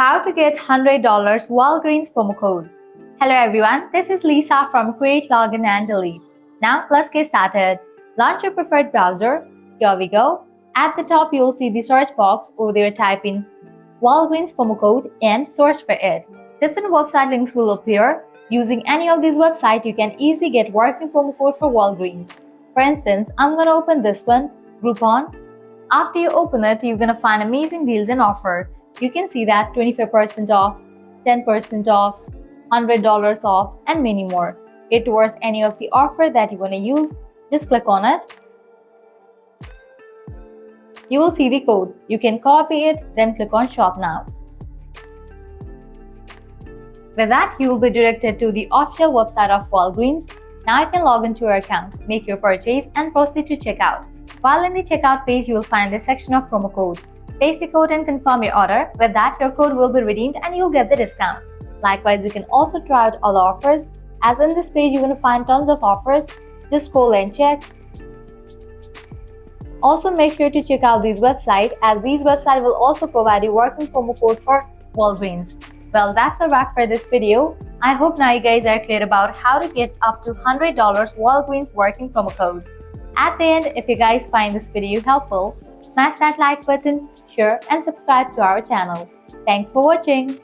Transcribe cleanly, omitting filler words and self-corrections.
How to get $100 Walgreens promo code. Hello everyone, this is Lisa from Create, Login and Delete. Now let's get started. Launch your preferred browser. Here we go. At the top you'll see the search box. Over there type in Walgreens promo code and search for it. Different website links will appear. Using any of these websites, you can easily get working promo code for Walgreens. For instance, I'm gonna open this one, Groupon. After you open it, you're gonna find amazing deals and offer. You can see that 25% off, 10% off, $100 off, and many more. Get towards any of the offer that you want to use. Just click on it. You will see the code. You can copy it, then click on Shop Now. With that, you will be directed to the official website of Walgreens. Now you can log into your account, make your purchase, and proceed to checkout. While in the checkout page, you will find the section of promo code. Paste the code and confirm your order. With that, your code will be redeemed and you'll get the discount. Likewise, you can also try out all the offers. As in this page, you're going to find tons of offers. Just scroll and check. Also, make sure to check out these websites, as these websites will also provide you working promo code for Walgreens. Well, that's a wrap for this video. I hope now you guys are clear about how to get up to $100 Walgreens working promo code. At the end, if you guys find this video helpful, smash that like button, share and subscribe to our channel. Thanks for watching.